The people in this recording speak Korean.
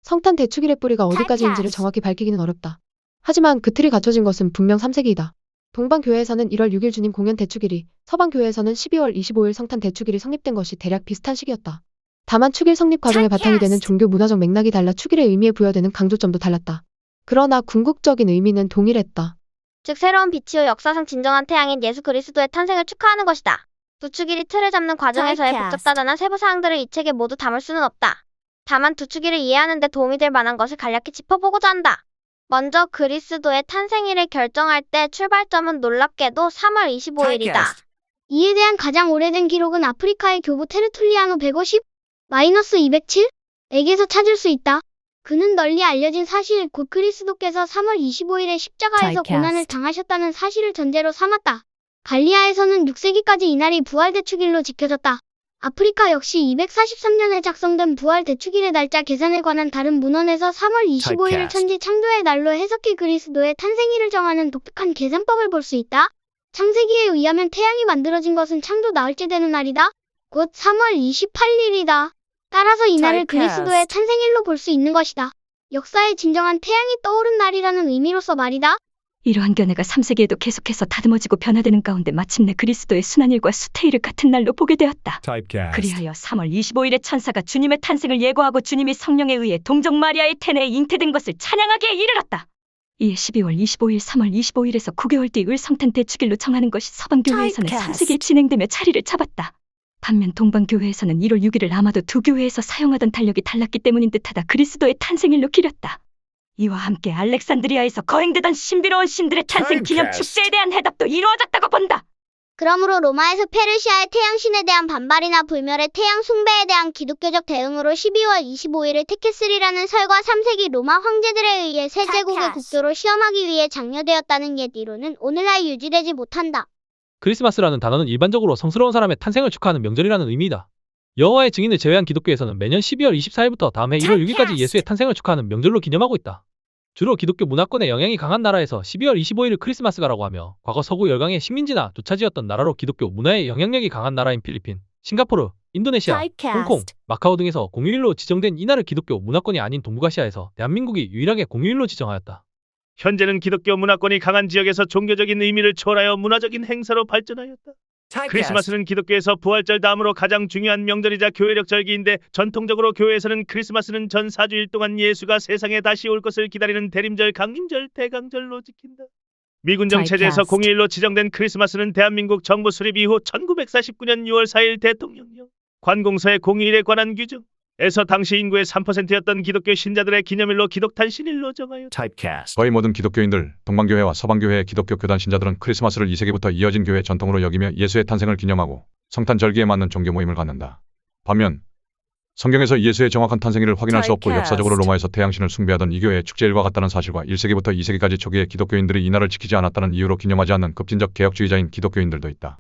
성탄 대축일의 뿌리가 어디까지인지를 정확히 밝히기는 어렵다. 하지만 그 틀이 갖춰진 것은 분명 3세기이다. 동방교회에서는 1월 6일 주님 공연 대축일이, 서방교회에서는 12월 25일 성탄 대축일이 성립된 것이 대략 비슷한 시기였다. 다만 축일 성립 과정의 바탕이 되는 종교 문화적 맥락이 달라 축일의 의미에 부여되는 강조점도 달랐다. 그러나 궁극적인 의미는 동일했다. 즉 새로운 빛이요 역사상 진정한 태양인 예수 그리스도의 탄생을 축하하는 것이다. 두 축일이 틀을 잡는 과정에서의 복잡다단한 세부 사항들을 이 책에 모두 담을 수는 없다. 다만 두 축일을 이해하는 데 도움이 될 만한 것을 간략히 짚어보고자 한다. 먼저 그리스도의 탄생일을 결정할 때 출발점은 놀랍게도 3월 25일이다. 이에 대한 가장 오래된 기록은 아프리카의 교부 테르툴리아노 150-207에게서 찾을 수 있다. 그는 널리 알려진 사실, 곧 그리스도께서 3월 25일에 십자가에서 고난을 당하셨다는 사실을 전제로 삼았다. 갈리아에서는 6세기까지 이날이 부활대축일로 지켜졌다. 아프리카 역시 243년에 작성된 부활대축일의 날짜 계산에 관한 다른 문헌에서 3월 25일을 천지 창조의 날로 해석해 그리스도의 탄생일을 정하는 독특한 계산법을 볼 수 있다. 창세기에 의하면 태양이 만들어진 것은 창조 나흘째 되는 날이다. 곧 3월 28일이다. 따라서 이날을 그리스도의 탄생일로 볼 수 있는 것이다. 역사의 진정한 태양이 떠오른 날이라는 의미로서 말이다. 이러한 견해가 3세기에도 계속해서 다듬어지고 변화되는 가운데 마침내 그리스도의 순환일과 수태일을 같은 날로 보게 되었다. 그리하여 3월 25일에 천사가 주님의 탄생을 예고하고 주님이 성령에 의해 동정 마리아의 태내에 잉태된 것을 찬양하기에 이르렀다. 이에 12월 25일, 3월 25일에서 9개월 뒤 을 성탄 대축일로 정하는 것이 서방교회에서는 3세기에 진행되며 자리를 잡았다. 반면 동방교회에서는 1월 6일을 아마도 두 교회에서 사용하던 달력이 달랐기 때문인 듯하다. 그리스도의 탄생일로 기렸다. 이와 함께 알렉산드리아에서 거행되던 신비로운 신들의 탄생 기념 축제에 대한 해답도 이루어졌다고 본다. 그러므로 로마에서 페르시아의 태양신에 대한 반발이나 불멸의 태양 숭배에 대한 기독교적 대응으로 12월 25일을 택했으리라는 설과 3세기 로마 황제들에 의해 새 제국의 국교로 시험하기 위해 장려되었다는 옛 이론은 오늘날 유지되지 못한다. 크리스마스라는 단어는 일반적으로 성스러운 사람의 탄생을 축하하는 명절이라는 의미이다. 여호와의 증인을 제외한 기독교에서는 매년 12월 24일부터 다음 해 1월 6일까지 예수의 탄생을 축하하는 명절로 기념하고 있다. 주로 기독교 문화권의 영향이 강한 나라에서 12월 25일을 크리스마스가라고 하며 과거 서구 열강의 식민지나 조차지였던 나라로 기독교 문화의 영향력이 강한 나라인 필리핀, 싱가포르, 인도네시아, 홍콩, 마카오 등에서 공휴일로 지정된 이날을 기독교 문화권이 아닌 동북아시아에서 대한민국이 유일하게 공휴일로 지정하였다. 현재는 기독교 문화권이 강한 지역에서 종교적인 의미를 초월하여 문화적인 행사로 발전하였다. 크리스마스는 기독교에서 부활절 다음으로 가장 중요한 명절이자 교회력 절기인데 전통적으로 교회에서는 크리스마스는 전 4주일 동안 예수가 세상에 다시 올 것을 기다리는 대림절, 강림절, 대강절로 지킨다. 미군정 체제에서 공휴일로 지정된 크리스마스는 대한민국 정부 수립 이후 1949년 6월 4일 대통령령 관공서의 공휴일에 관한 규정에서 당시 인구의 3%였던 기독교 신자들의 기념일로 기독탄신일로 정하였다. 거의 모든 기독교인들, 동방교회와 서방교회의 기독교 교단 신자들은 크리스마스를 2세기부터 이어진 교회 전통으로 여기며 예수의 탄생을 기념하고 성탄 절기에 맞는 종교 모임을 갖는다. 반면 성경에서 예수의 정확한 탄생일을 확인할 수 없고 역사적으로 로마에서 태양신을 숭배하던 이 교회의 축제일과 같다는 사실과 1세기부터 2세기까지 초기에 기독교인들이 이날을 지키지 않았다는 이유로 기념하지 않는 급진적 개혁주의자인 기독교인들도 있다.